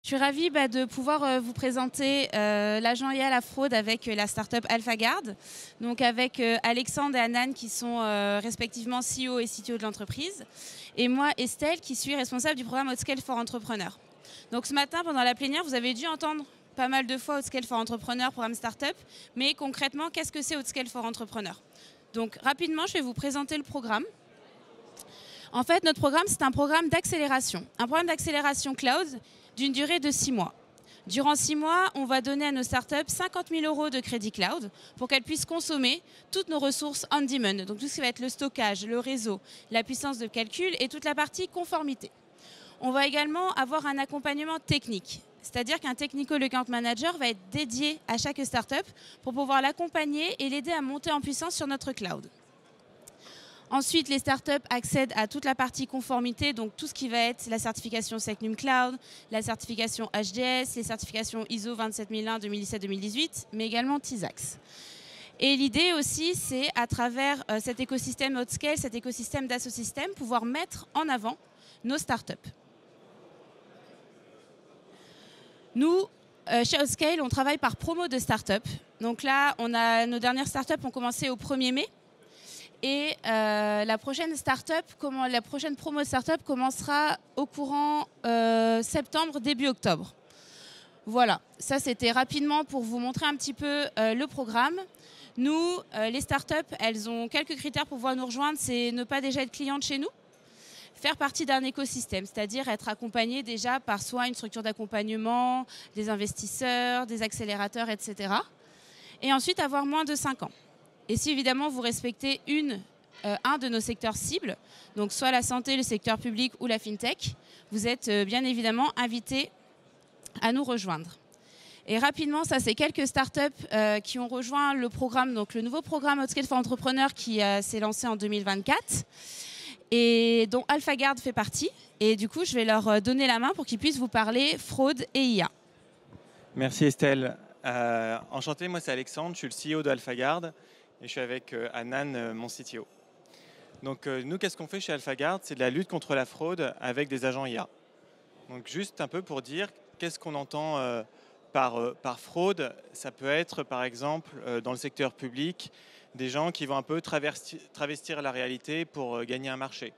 suis ravie de pouvoir vous présenter l'agent IA à la fraude avec la startup AlphaGuard, donc avec Alexandre et Anan qui sont respectivement CEO et CTO de l'entreprise, et moi Estelle qui suis responsable du programme Outscale for Entrepreneurs. Donc ce matin pendant la plénière, vous avez dû entendre pas mal de fois Outscale for Entrepreneurs, programme startup, mais concrètement, qu'est-ce que c'est Outscale for Entrepreneurs? Donc rapidement, je vais vous présenter le programme. En fait, notre programme, c'est un programme d'accélération cloud d'une durée de 6 mois. Durant 6 mois, on va donner à nos startups 50 000 € de crédit cloud pour qu'elles puissent consommer toutes nos ressources on demand, donc tout ce qui va être le stockage, le réseau, la puissance de calcul et toute la partie conformité. On va également avoir un accompagnement technique, c'est-à-dire qu'un technical account manager va être dédié à chaque startup pour pouvoir l'accompagner et l'aider à monter en puissance sur notre cloud. Ensuite, les startups accèdent à toute la partie conformité, donc tout ce qui va être la certification Secnum Cloud, la certification HDS, les certifications ISO 27001, 2017, 2018, mais également TISAX. Et l'idée aussi, c'est à travers cet écosystème Outscale, cet écosystème d'assosystème, pouvoir mettre en avant nos startups. Nous, chez Outscale, on travaille par promo de startups. Donc là, nos dernières startups ont commencé au 1er mai. Et la prochaine promo de start-up commencera au courant septembre, début octobre. Voilà, ça c'était rapidement pour vous montrer un petit peu le programme. Nous, les startups, elles ont quelques critères pour pouvoir nous rejoindre. C'est ne pas déjà être cliente chez nous, faire partie d'un écosystème, c'est-à-dire être accompagné déjà par soit une structure d'accompagnement, des investisseurs, des accélérateurs, etc. Et ensuite avoir moins de 5 ans. Et si évidemment vous respectez un de nos secteurs cibles, donc soit la santé, le secteur public ou la fintech, vous êtes bien évidemment invité à nous rejoindre. Et rapidement, ça c'est quelques startups qui ont rejoint le programme, donc le nouveau programme Outscale for Entrepreneurs qui s'est lancé en 2024 et dont AlphaGuard fait partie. Et du coup, je vais leur donner la main pour qu'ils puissent vous parler fraude et IA. Merci Estelle. Enchanté, moi c'est Alexandre, je suis le CEO d'AlphaGuard. Et je suis avec Anan, mon CTO. Donc nous, qu'est-ce qu'on fait chez AlphaGuard? C'est de la lutte contre la fraude avec des agents IA. Donc juste un peu pour dire qu'est-ce qu'on entend par fraude. Ça peut être par exemple dans le secteur public, des gens qui vont un peu travestir la réalité pour gagner un marché.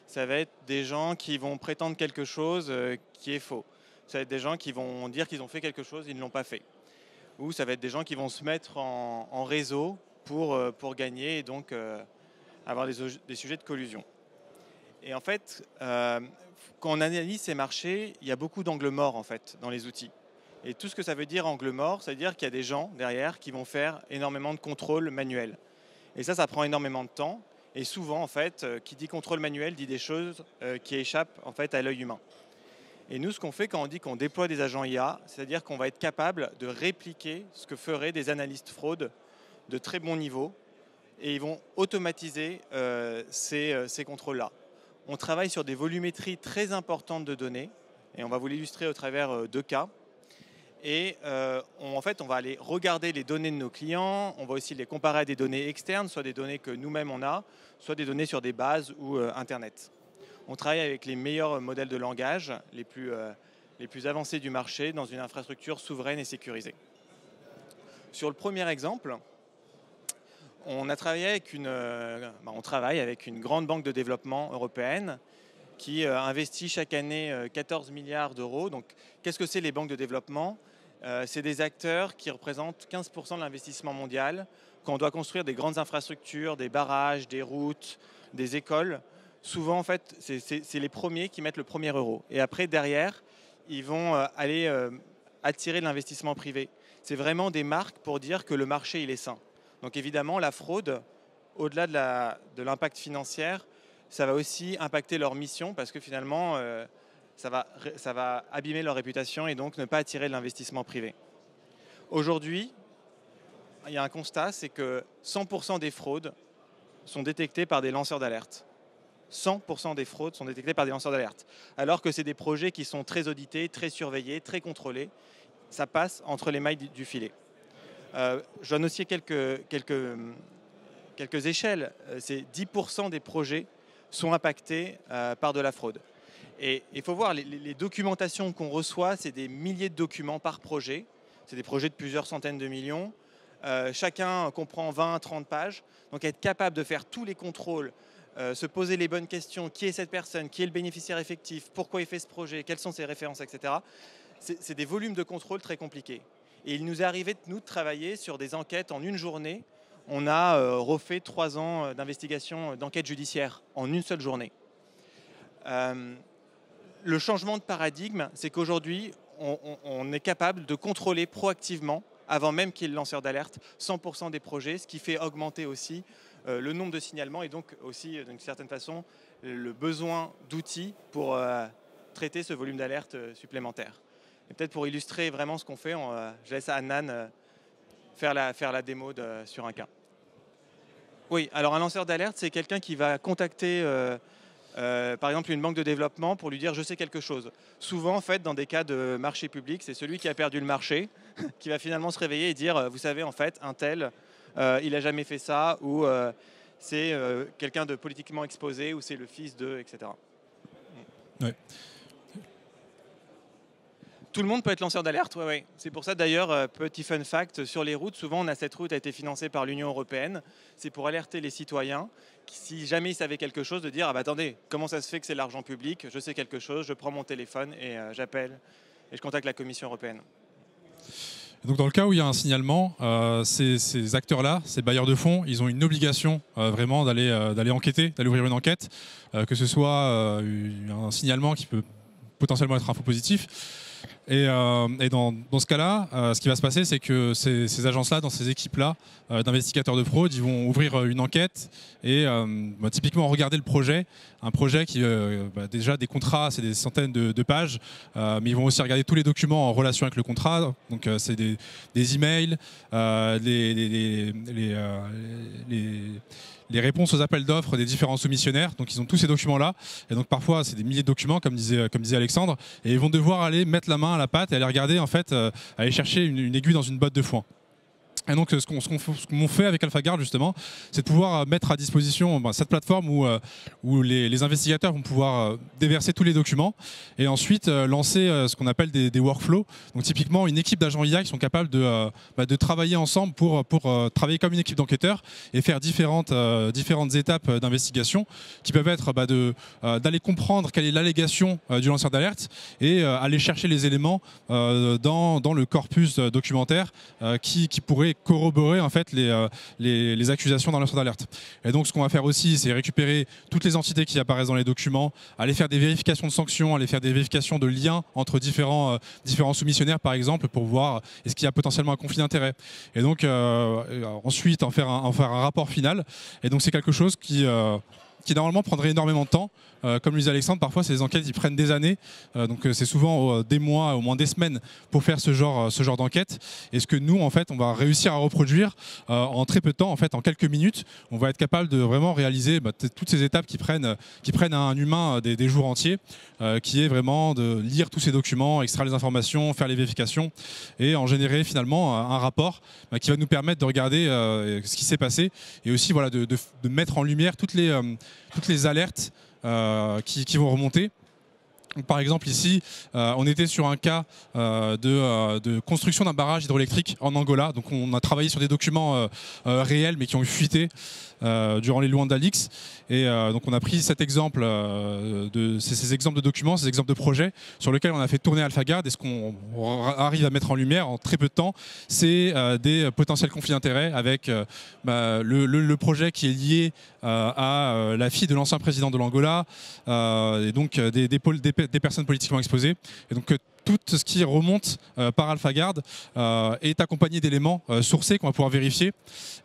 Ça va être des gens qui vont prétendre quelque chose qui est faux. Ça va être des gens qui vont dire qu'ils ont fait quelque chose, ils ne l'ont pas fait. Ou ça va être des gens qui vont se mettre en réseau pour gagner et donc avoir des sujets de collusion. Et en fait, quand on analyse ces marchés, il y a beaucoup d'angles morts en fait, dans les outils. Et tout ce que ça veut dire angle mort, ça veut dire qu'il y a des gens derrière qui vont faire énormément de contrôle manuel. Et ça prend énormément de temps. Et souvent, en fait, qui dit contrôle manuel dit des choses qui échappent en fait, à l'œil humain. Et nous, ce qu'on fait quand on dit qu'on déploie des agents IA, c'est-à-dire qu'on va être capable de répliquer ce que feraient des analystes fraude de très bon niveau et ils vont automatiser ces contrôles-là. On travaille sur des volumétries très importantes de données et on va vous l'illustrer au travers 2 cas. Et en fait, on va aller regarder les données de nos clients, on va aussi les comparer à des données externes, soit des données que nous-mêmes on a, soit des données sur des bases ou Internet. On travaille avec les meilleurs modèles de langage, les plus avancés du marché, dans une infrastructure souveraine et sécurisée. Sur le premier exemple, on travaille avec une grande banque de développement européenne qui investit chaque année 14 milliards d'euros. Donc, qu'est-ce que c'est les banques de développement? C'est des acteurs qui représentent 15% de l'investissement mondial. Quand on doit construire des grandes infrastructures, des barrages, des routes, des écoles, souvent, en fait, c'est les premiers qui mettent le premier euro. Et après, derrière, ils vont aller attirer de l'investissement privé. C'est vraiment des marques pour dire que le marché, il est sain. Donc évidemment, la fraude, au-delà de l'impact financier, ça va aussi impacter leur mission parce que finalement, ça va abîmer leur réputation et donc ne pas attirer de l'investissement privé. Aujourd'hui, il y a un constat, c'est que 100% des fraudes sont détectées par des lanceurs d'alerte. 100% des fraudes sont détectées par des lanceurs d'alerte. Alors que c'est des projets qui sont très audités, très surveillés, très contrôlés. Ça passe entre les mailles du filet. Je donne aussi quelques échelles. C'est 10% des projets sont impactés par de la fraude. Et il faut voir, les documentations qu'on reçoit, c'est des milliers de documents par projet. C'est des projets de plusieurs centaines de millions. Chacun comprend 20, 30 pages. Donc être capable de faire tous les contrôles, se poser les bonnes questions, qui est cette personne, qui est le bénéficiaire effectif, pourquoi il fait ce projet, quelles sont ses références, etc. C'est des volumes de contrôle très compliqués. Et il nous est arrivé, nous, de travailler sur des enquêtes en une journée. On a refait 3 ans d'investigation, d'enquête judiciaire en une seule journée. Le changement de paradigme, c'est qu'aujourd'hui, on est capable de contrôler proactivement, avant même qu'il y ait le lanceur d'alerte, 100% des projets, ce qui fait augmenter aussi le nombre de signalements et donc aussi, d'une certaine façon, le besoin d'outils pour traiter ce volume d'alerte supplémentaire. Et peut-être pour illustrer vraiment ce qu'on fait, je laisse à Anan faire la démo sur un cas. Oui, alors un lanceur d'alerte, c'est quelqu'un qui va contacter par exemple une banque de développement pour lui dire je sais quelque chose. Souvent en fait dans des cas de marché public, c'est celui qui a perdu le marché qui va finalement se réveiller et dire vous savez en fait un tel il n'a jamais fait ça ou c'est quelqu'un de politiquement exposé ou c'est le fils de, etc. Ouais. Tout le monde peut être lanceur d'alerte, ouais. C'est pour ça d'ailleurs, petit fun fact, sur les routes, souvent cette route a été financée par l'Union européenne. C'est pour alerter les citoyens, si jamais ils savaient quelque chose, de dire ah bah attendez, comment ça se fait que c'est l'argent public, je sais quelque chose, je prends mon téléphone et j'appelle et je contacte la Commission européenne. Donc dans le cas où il y a un signalement, ces acteurs-là, ces bailleurs de fonds, ils ont une obligation vraiment d'aller enquêter, d'aller ouvrir une enquête, que ce soit un signalement qui peut potentiellement être un faux positif. Et dans ce cas-là, ce qui va se passer, c'est que ces agences-là, dans ces équipes-là d'investigateurs de fraude, ils vont ouvrir une enquête et typiquement regarder le projet. Un projet qui, déjà des contrats, c'est des centaines de pages, mais ils vont aussi regarder tous les documents en relation avec le contrat. Donc c'est des emails, les réponses aux appels d'offres des différents soumissionnaires. Donc ils ont tous ces documents-là. Et donc parfois, c'est des milliers de documents, comme disait Alexandre. Et ils vont devoir aller mettre la main à la pâte et aller regarder, en fait, aller chercher une aiguille dans une botte de foin. Et donc, ce qu'on fait avec AlphaGuard, justement, c'est de pouvoir mettre à disposition cette plateforme où les investigateurs vont pouvoir déverser tous les documents et ensuite lancer ce qu'on appelle des workflows. Donc, typiquement, une équipe d'agents IA qui sont capables de travailler ensemble pour travailler comme une équipe d'enquêteurs et faire différentes étapes d'investigation qui peuvent être d'aller comprendre quelle est l'allégation du lanceur d'alerte et aller chercher les éléments dans le corpus documentaire qui pourrait corroborer en fait les accusations dans lanceur d'alerte. Et donc ce qu'on va faire aussi, c'est récupérer toutes les entités qui apparaissent dans les documents, aller faire des vérifications de sanctions, aller faire des vérifications de liens entre différents soumissionnaires par exemple pour voir est-ce qu'il y a potentiellement un conflit d'intérêt. Et donc ensuite en faire un rapport final. Et donc c'est quelque chose qui normalement prendrait énormément de temps. Comme le disait Alexandre, parfois ces enquêtes ils prennent des années, donc c'est souvent des mois, au moins des semaines pour faire ce genre d'enquête. Et ce que nous en fait on va réussir à reproduire en très peu de temps, en fait en quelques minutes, on va être capable de vraiment réaliser toutes ces étapes qui prennent à un humain des jours entiers, qui est vraiment de lire tous ces documents, extraire les informations, faire les vérifications et en générer finalement un rapport qui va nous permettre de regarder ce qui s'est passé et aussi voilà, de mettre en lumière toutes les alertes qui vont remonter. Par exemple ici, on était sur un cas de construction d'un barrage hydroélectrique en Angola. Donc on a travaillé sur des documents réels mais qui ont fuité durant les lois d'Alix. Et donc on a pris cet exemple, ces exemples de documents, ces exemples de projets sur lesquels on a fait tourner AlphaGuard. Et ce qu'on arrive à mettre en lumière en très peu de temps, c'est des potentiels conflits d'intérêts avec le projet qui est lié à la fille de l'ancien président de l'Angola, et donc des personnes politiquement exposées. Et donc tout ce qui remonte par AlphaGuard est accompagné d'éléments sourcés qu'on va pouvoir vérifier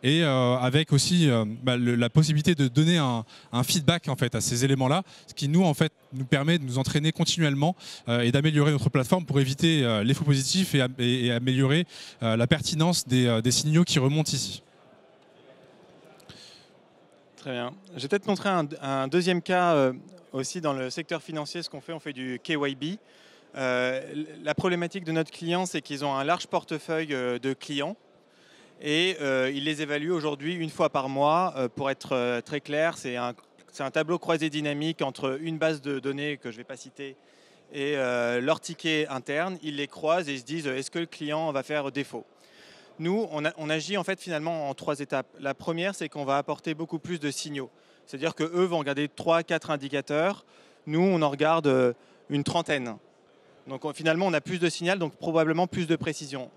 et avec aussi la possibilité de donner un feedback en fait à ces éléments-là, ce qui nous en fait nous permet de nous entraîner continuellement et d'améliorer notre plateforme pour éviter les faux positifs et améliorer la pertinence des signaux qui remontent ici. Très bien. Je vais peut-être montrer un deuxième cas aussi dans le secteur financier. Ce qu'on fait, on fait du KYB. La problématique de notre client, c'est qu'ils ont un large portefeuille de clients et ils les évaluent aujourd'hui une fois par mois. Pour être très clair, c'est c'est un tableau croisé dynamique entre une base de données que je ne vais pas citer et leur ticket interne. Ils les croisent et ils se disent est-ce que le client va faire défaut? Nous, on agit en fait finalement en 3 étapes. La première, c'est qu'on va apporter beaucoup plus de signaux. C'est-à-dire qu'eux vont regarder 3-4 indicateurs. Nous, on en regarde une trentaine. Donc finalement, on a plus de signal, donc probablement plus de précision.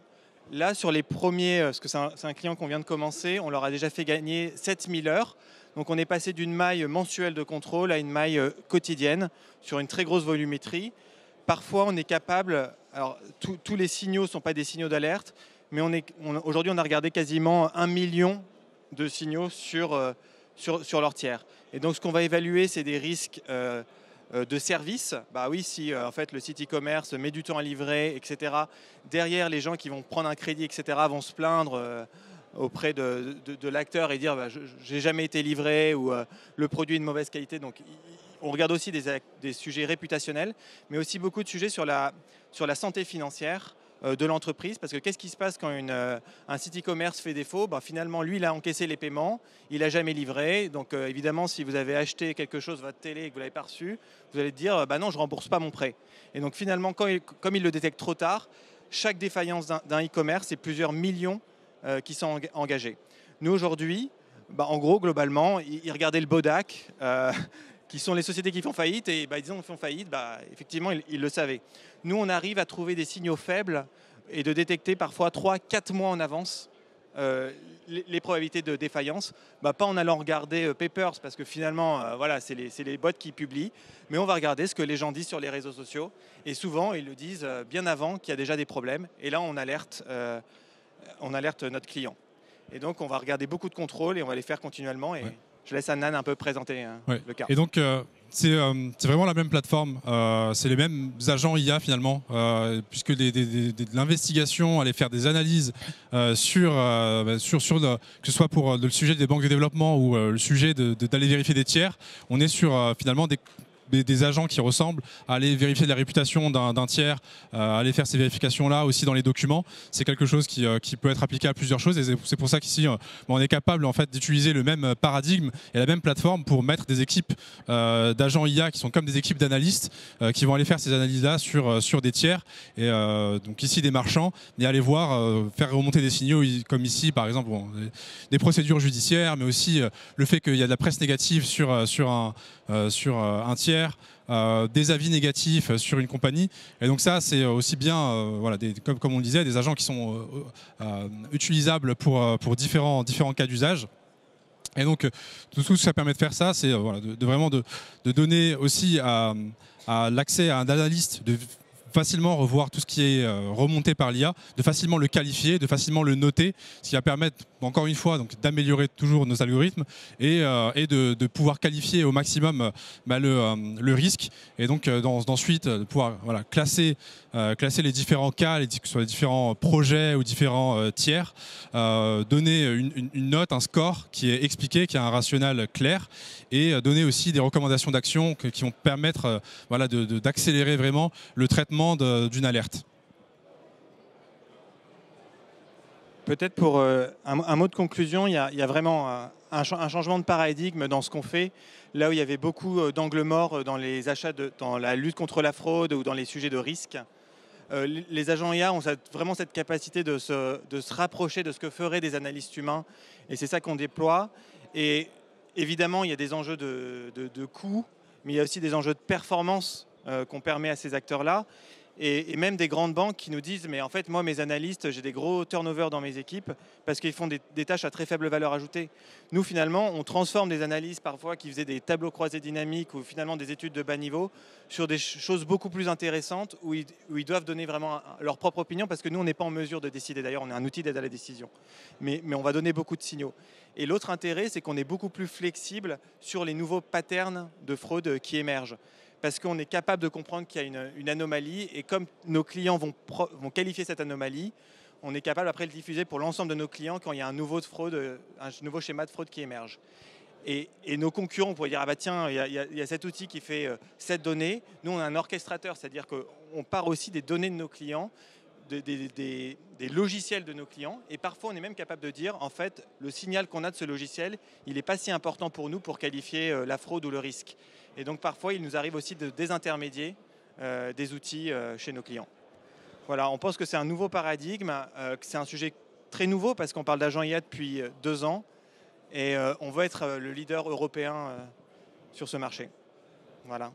Là, sur les premiers, parce que c'est un client qu'on vient de commencer, on leur a déjà fait gagner 7000 heures. Donc on est passé d'une maille mensuelle de contrôle à une maille quotidienne sur une très grosse volumétrie. Parfois, on est capable, alors tous les signaux ne sont pas des signaux d'alerte, mais aujourd'hui, on a regardé quasiment 1 million de signaux sur leur tiers. Et donc, ce qu'on va évaluer, c'est des risques de service. Bah oui, si en fait le site e-commerce met du temps à livrer, etc. Derrière, les gens qui vont prendre un crédit, etc. vont se plaindre auprès de l'acteur et dire bah, j'ai jamais été livré ou le produit est de mauvaise qualité. Donc, on regarde aussi des sujets réputationnels, mais aussi beaucoup de sujets sur la santé financière de l'entreprise, parce que qu'est-ce qui se passe quand un site e-commerce fait défaut? Ben, finalement, lui, il a encaissé les paiements, il n'a jamais livré. Donc évidemment, si vous avez acheté quelque chose, votre télé, et que vous ne l'avez pas reçu, vous allez dire bah non, je ne rembourse pas mon prêt. Et donc finalement, comme il le détecte trop tard, chaque défaillance d'un e-commerce, c'est plusieurs millions qui sont engagés. Nous, aujourd'hui, bah, en gros, globalement, ils regardaient le BODAC, qui sont les sociétés qui font faillite, et bah, disons qu'ils font faillite, bah, effectivement, ils le savaient. Nous, on arrive à trouver des signaux faibles et de détecter parfois 3-4 mois en avance les probabilités de défaillance. Bah, pas en allant regarder Papers, parce que finalement, voilà, c'est les bots qui publient, mais on va regarder ce que les gens disent sur les réseaux sociaux, et souvent, ils le disent bien avant qu'il y a déjà des problèmes, et là, on alerte notre client. Et donc, on va regarder beaucoup de contrôles, et on va les faire continuellement, et ouais. Je laisse Annan un peu présenter le cas. Et donc, c'est vraiment la même plateforme, c'est les mêmes agents IA finalement, puisque de l'investigation, aller faire des analyses que ce soit pour le sujet des banques de développement ou le sujet d'aller vérifier des tiers, on est sur finalement des agents qui ressemblent à aller vérifier la réputation d'un tiers, aller faire ces vérifications-là aussi dans les documents. C'est quelque chose qui peut être appliqué à plusieurs choses, et c'est pour ça qu'ici, on est capable en fait, d'utiliser le même paradigme et la même plateforme pour mettre des équipes d'agents IA qui sont comme des équipes d'analystes qui vont aller faire ces analyses-là sur des tiers, et donc ici des marchands, et aller voir, faire remonter des signaux comme ici, par exemple, des procédures judiciaires, mais aussi le fait qu'il y a de la presse négative sur un tiers, des avis négatifs sur une compagnie. Et donc ça, c'est aussi bien, voilà, comme on le disait, des agents qui sont utilisables pour différents cas d'usage. Et donc, tout ce que ça permet de faire ça, c'est voilà, vraiment de donner aussi à l'accès à un analyste, de facilement revoir tout ce qui est remonté par l'IA, de facilement le qualifier, de facilement le noter, ce qui va permettre, encore une fois, d'améliorer toujours nos algorithmes et de pouvoir qualifier au maximum le risque, et donc d'ensuite de pouvoir voilà, classer les différents cas, que ce soit les différents projets ou différents tiers, donner une note, un score qui est expliqué, qui a un rationnel clair, et donner aussi des recommandations d'action qui vont permettre voilà, d'accélérer vraiment le traitement d'une alerte. Peut-être pour un mot de conclusion, il y a vraiment un changement de paradigme dans ce qu'on fait. Là où il y avait beaucoup d'angles morts dans les achats, dans la lutte contre la fraude ou dans les sujets de risque, les agents IA ont vraiment cette capacité de se rapprocher de ce que feraient des analystes humains, et c'est ça qu'on déploie. Et évidemment, il y a des enjeux de coût, mais il y a aussi des enjeux de performance qu'on permet à ces acteurs-là. Et même des grandes banques qui nous disent mais en fait moi mes analystes j'ai des gros turnovers dans mes équipes parce qu'ils font des tâches à très faible valeur ajoutée. Nous finalement on transforme des analystes parfois qui faisaient des tableaux croisés dynamiques ou finalement des études de bas niveau sur des choses beaucoup plus intéressantes où ils doivent donner vraiment leur propre opinion, parce que nous on n'est pas en mesure de décider. D'ailleurs on est un outil d'aide à la décision, mais on va donner beaucoup de signaux. Et l'autre intérêt c'est qu'on est beaucoup plus flexible sur les nouveaux patterns de fraude qui émergent, parce qu'on est capable de comprendre qu'il y a une anomalie, et comme nos clients vont qualifier cette anomalie, on est capable après de le diffuser pour l'ensemble de nos clients quand il y a un nouveau schéma de fraude qui émerge. Et nos concurrents pourraient dire ah bah tiens, il y a cet outil qui fait cette donnée. Nous on a un orchestrateur, c'est-à-dire qu'on part aussi des données de nos clients des logiciels de nos clients. Et parfois, on est même capable de dire, en fait, le signal qu'on a de ce logiciel, il n'est pas si important pour nous pour qualifier la fraude ou le risque. Et donc, parfois, il nous arrive aussi de désintermédier des outils chez nos clients. Voilà, on pense que c'est un nouveau paradigme, que c'est un sujet très nouveau parce qu'on parle d'agent IA depuis 2 ans et on veut être le leader européen sur ce marché. Voilà.